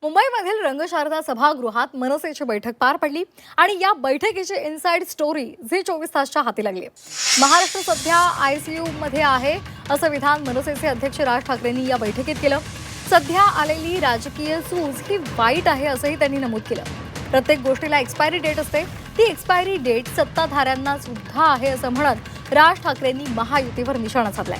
मुंबईमधील रंगशारदा सभागृहात मनसेची बैठक पार पडली आणि या बैठकीची इनसाइड स्टोरी झी 24 तासच्या हाती लागली। महाराष्ट्र सध्या आयसीयू मध्ये आहे असं विधान मनसेचे अध्यक्ष राज ठाकरेंनी या बैठकीत केलं। सध्या आलेली राजकीय सूज ही वाईट आहे असंही त्यांनी नमूद केलं। प्रत्येक गोष्टीला एक्सपायरी डेट असते, ती एक्सपायरी डेट सत्ताधाऱ्यांना सुद्धा आहे असं म्हणत राज ठाकरेंनी महायुतीवर निशाणा साधलाय।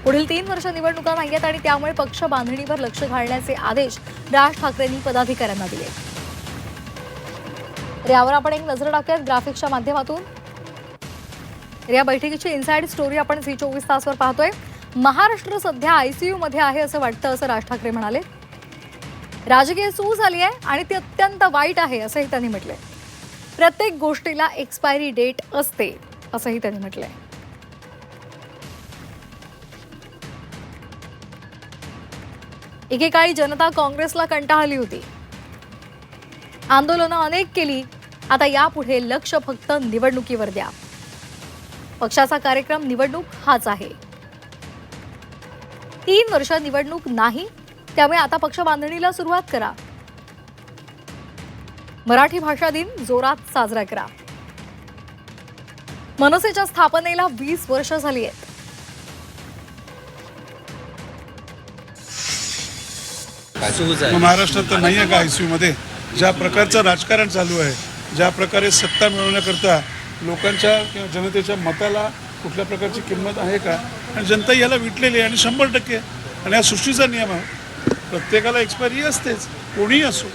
पुढील 3 वर्ष निवडणुका नाहीयेत आणि त्यामुळे पक्ष बांधणीवर लक्ष घालण्याचे आदेश राज ठाकरेंनी पदाधिकाऱ्यांना दिले। यावर आपण एक नजर टाकूयात ग्राफिक्सच्या माध्यमातून। या बैठकीची इनसाइड स्टोरी आपण झी 24 तासवर पाहतोय। महाराष्ट्र सध्या आयसीयू मध्ये आहे असं वाटतं असं राज ठाकरे म्हणाले। राजकीय सूज आली आहे आणि ती अत्यंत वाईट आहे असंही त्यांनी म्हटलंय। प्रत्येक गोष्टीला एक्सपायरी डेट असते असंही त्यांनी म्हटलंय। एकेकाळी जनता काँग्रेसला कंटाळली होती, आंदोलनं अनेक केली। आता यापुढे लक्ष फक्त निवडणुकीवर द्या। पक्षाचा कार्यक्रम निवडणूक हाच आहे। 3 वर्ष निवडणूक नाही, त्यामुळे आता पक्ष बांधणीला सुरुवात करा। मराठी भाषा दिन जोरात साजरा करा। मनसेच्या स्थापनेला 20 वर्ष झाली आहेत। महाराष्ट्रात तर नाही आहे का आयसीयू मध्ये? ज्या प्रकारचं राजकारण चालू आहे, ज्या प्रकारे सत्ता मिळवण्याकरता लोकांच्या किंवा जनतेच्या मताला कुठल्या प्रकारची किंमत आहे का? आणि जनता याला विटलेली आहे आणि 100% आणि या सृष्टीचा नियम आहे, प्रत्येकाला एक्सपायरी असतेच, कोणीही असो।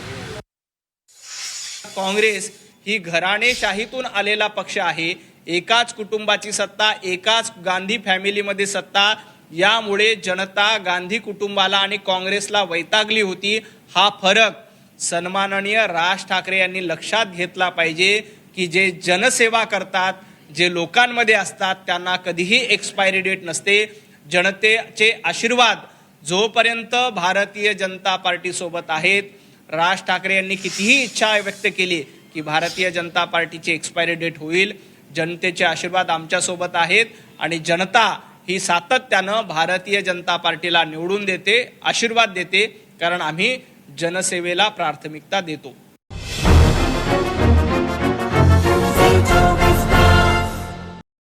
काँग्रेस ही घराणेशाहीतून आलेला पक्ष आहे। एकाच कुटुंबाची सत्ता, एकाच गांधी फॅमिलीमध्ये सत्ता, यामुळे जनता गांधी कुटुंबाला आणि काँग्रेसला वैतागली होती। हा फरक सन्माननीय राज ठाकरे यांनी लक्षात घेतला पाहिजे की जे जनसेवा करतात, जे लोकांमध्ये असतात, त्यांना कधीही एक्सपायरी डेट नसते। जनतेचे आशीर्वाद जोपर्यंत भारतीय जनता पार्टी सोबत आहेत, राज ठाकरे यांनी कितीही इच्छा व्यक्त केली की भारतीय जनता पार्टीची एक्सपायरी डेट होईल, जनतेचे आशीर्वाद आमच्या सोबत आहेत आणि जनता ही सातत्यानं भारतीय जनता पार्टीला निवडून देते, आशीर्वाद देते, कारण आम्ही जनसेवेला प्राथमिकता देतो।